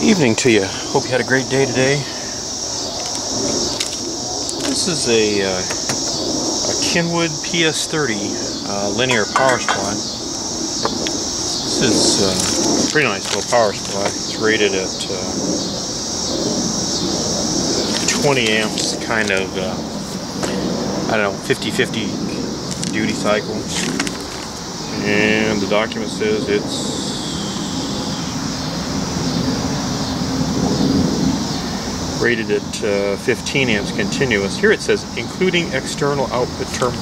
Evening to you. Hope you had a great day today. This is a Kenwood PS30 linear power supply. This is a pretty nice little power supply. It's rated at 20 amps, kind of, I don't know, 50-50 duty cycle. And the document says it's rated at 15 amps continuous. Here it says including external output terminal.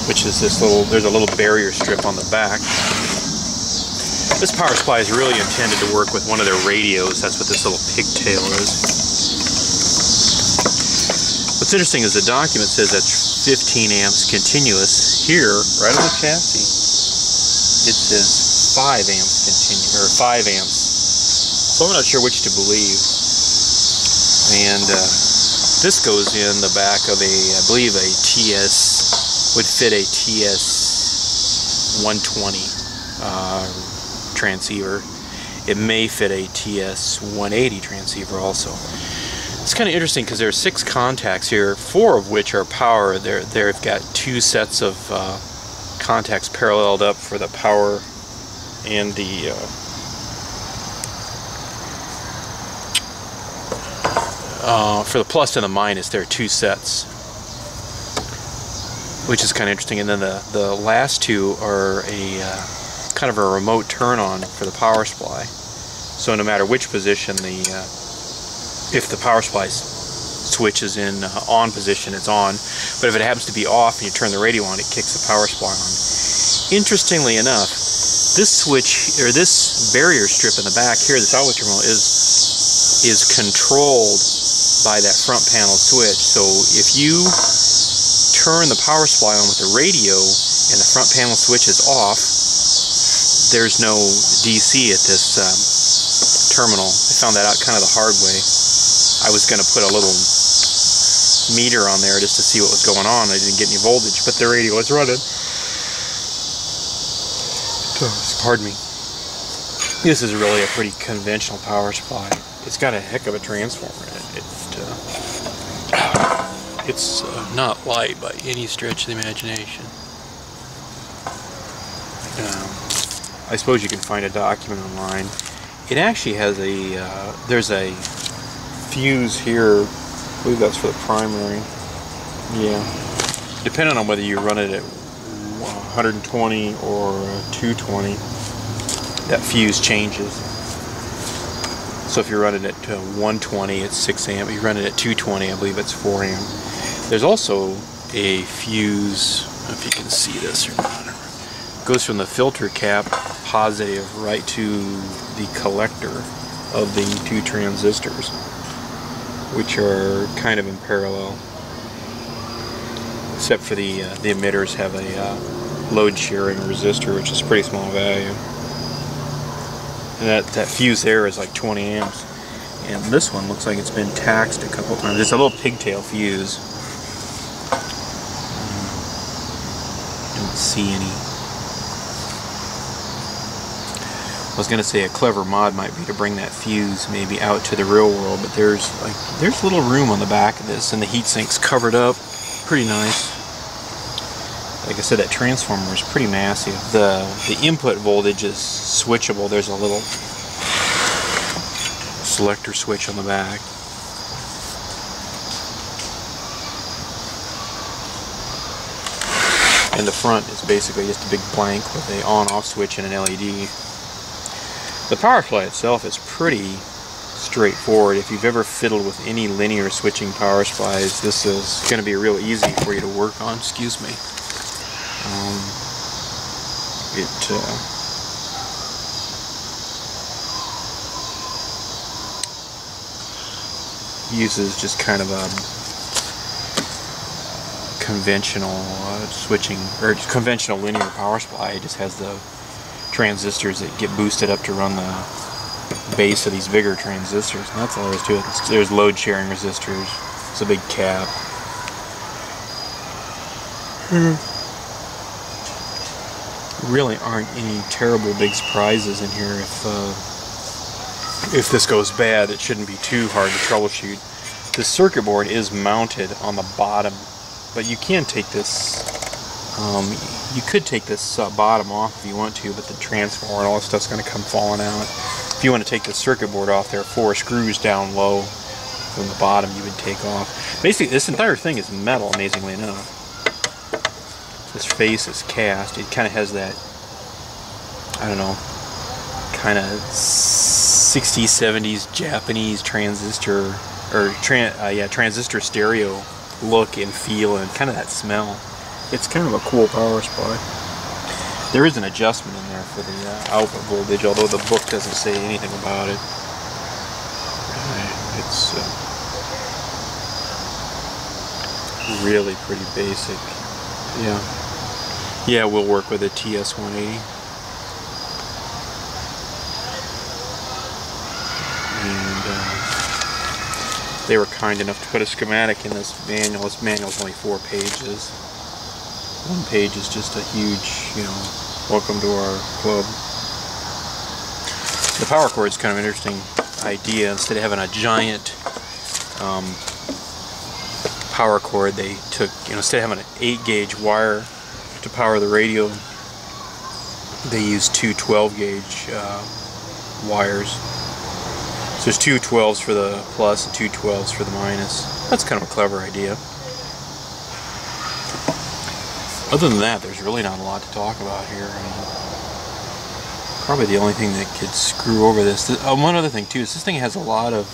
Which is this little, there's a little barrier strip on the back. This power supply is really intended to work with one of their radios. That's what this little pigtail is. What's interesting is the document says that's 15 amps continuous. Here, right on the chassis, it says 5 amps continuous, or 5 amps. So I'm not sure which to believe. And this goes in the back of a, I believe a TS, would fit a TS 120 transceiver. It may fit a TS 180 transceiver also. It's kind of interesting because there are 6 contacts here, 4 of which are power. They've got 2 sets of contacts paralleled up for the power and the for the plus and the minus. There are 2 sets, which is kind of interesting. And then the last 2 are a kind of a remote turn on for the power supply. So no matter which position if the power supply switch is in on position, it's on. But if it happens to be off and you turn the radio on, it kicks the power supply on. Interestingly enough, this switch, or this barrier strip in the back here, this outlet terminal, is controlled by that front panel switch. So if you turn the power supply on with the radio and the front panel switch is off, there's no DC at this terminal. I found that out kind of the hard way. I was going to put a little meter on there just to see what was going on. I didn't get any voltage, but the radio was running. Pardon me. This is really a pretty conventional power supply. It's got a heck of a transformer in it. It's not light by any stretch of the imagination. I suppose you can find a document online. It actually has there's a fuse here. I believe that's for the primary. Yeah. Depending on whether you run it at 120 or 220, that fuse changes. So if you're running it at 120, it's 6 amp. If you run it at 220, I believe it's 4 amp. There's also a fuse, I don't know if you can see this or not. It goes from the filter cap positive right to the collector of the 2 transistors, which are kind of in parallel, except for the emitters have a load sharing resistor, which is a pretty small value. And that fuse there is like 20 amps. And this one looks like it's been taxed a couple times. It's a little pigtail fuse. I don't see any. I was going to say a clever mod might be to bring that fuse maybe out to the real world, but there's little room on the back of this, and the heat sink's covered up. Pretty nice. Like I said, that transformer is pretty massive. The input voltage is switchable. There's a little selector switch on the back. And the front is basically just a big blank with an on-off switch and an LED. The power supply itself is pretty straightforward. If you've ever fiddled with any linear switching power supplies, this is going to be real easy for you to work on. Excuse me. It uses just kind of a conventional switching, or conventional linear power supply. It just has the transistors that get boosted up to run the base of these bigger transistors, and that's all there is to it. There's load sharing resistors. It's a big cap. really aren't any terrible big surprises in here. If this goes bad, it shouldn't be too hard to troubleshoot. The circuit board is mounted on the bottom, but you can take this. You could take this bottom off if you want to, but the transformer and all that stuff's going to come falling out. If you want to take the circuit board off, there are 4 screws down low from the bottom you would take off. Basically, this entire thing is metal, amazingly enough. This face is cast. It kind of has that, I don't know, kind of 60s, 70s Japanese transistor, or transistor stereo look and feel, and kind of that smell. It's kind of a cool power supply. There is an adjustment in there for the output voltage, although the book doesn't say anything about it. It's really pretty basic. Yeah, we'll work with a TS-180. And they were kind enough to put a schematic in this manual. This manual's only 4 pages. 1 page is just a huge, welcome to our club. The power cord is kind of an interesting idea. Instead of having a giant power cord, they took, instead of having an 8-gauge wire to power the radio, they used 2 12-gauge wires. So there's 2 12s for the plus and 2 12s for the minus. That's kind of a clever idea. Other than that, there's really not a lot to talk about here. Probably the only thing that could screw over this. One other thing too is this thing has a lot of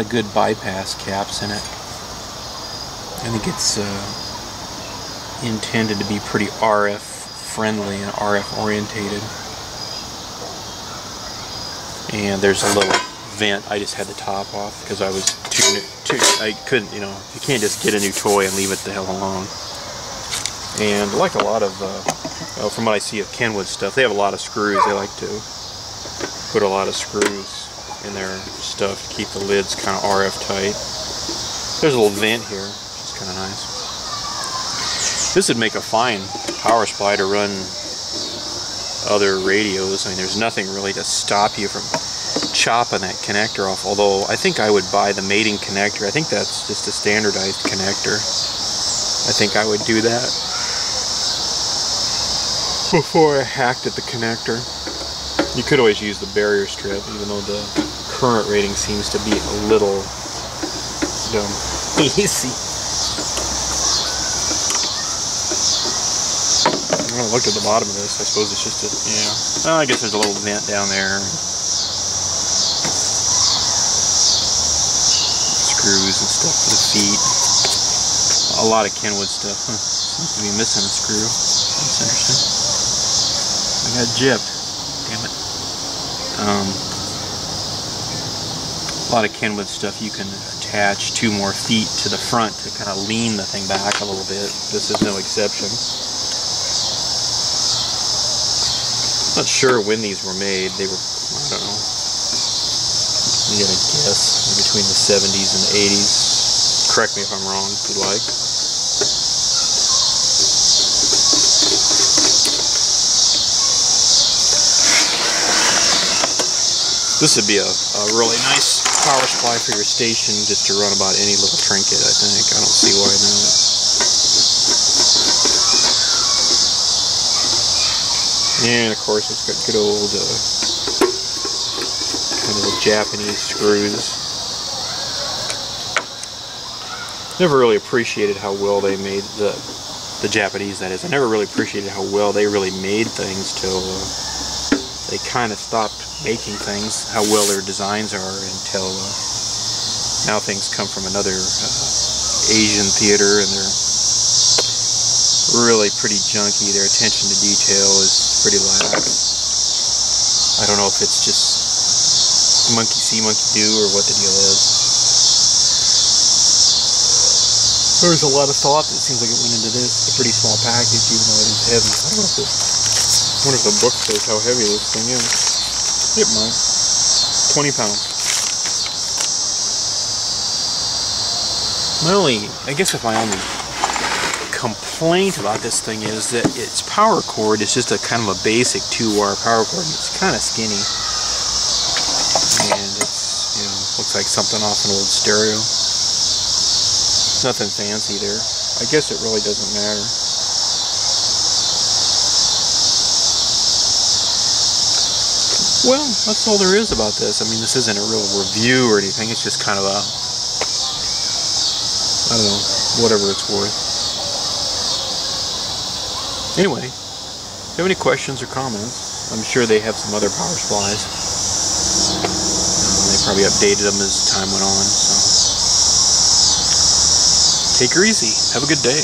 good bypass caps in it. I think it's intended to be pretty RF friendly and RF orientated. And there's a little vent. I just had the top off because I was I couldn't, you can't just get a new toy and leave it the hell alone. And like a lot of, from what I see of Kenwood stuff, they have a lot of screws. They like to put a lot of screws in their stuff to keep the lids kind of RF tight. There's a little vent here, which is kind of nice. This would make a fine power supply to run other radios. I mean, there's nothing really to stop you from chopping that connector off, although I think I would buy the mating connector. I think that's just a standardized connector. I think I would do that before I hacked at the connector. You could always use the barrier strip, even though the current rating seems to be a little easy. I'm gonna look at the bottom of this. I suppose it's just a, oh, I guess there's a little vent down there. Screws and stuff for the feet. A lot of Kenwood stuff. Seems to be missing a screw. That's interesting. I got gypped. Damn it. A lot of Kenwood stuff you can attach 2 more feet to the front to kind of lean the thing back a little bit. This is no exception. Not sure when these were made. They were, I don't know, I'm gonna guess between the 70s and the 80s. Correct me if I'm wrong, if you'd like. This would be a really nice power supply for your station, just to run about any little trinket, I think. I don't see why not. And of course it's got good old kind of the Japanese screws. Never really appreciated how well they made the Japanese, that is. I never really appreciated how well they really made things till they kind of stopped making things, how well their designs are, until now things come from another Asian theater and they're really pretty junky. Their attention to detail is pretty lax. I don't know if it's just monkey see, monkey do, or what the deal is. There's a lot of thought that seems like it went into this. It's a pretty small package, even though it is heavy. I wonder if the book says how heavy this thing is. It might. 20 pounds. I guess if my only complaint about this thing is that its power cord is just a kind of a basic 2-wire power cord. It's kind of skinny, and it's, you know, looks like something off an old stereo. Nothing fancy there. I guess it really doesn't matter. Well, that's all there is about this. I mean, this isn't a real review or anything. It's just kind of a, I don't know, whatever it's worth. Anyway, if you have any questions or comments, I'm sure they have some other power supplies. They probably updated them as time went on. So, take her easy. Have a good day.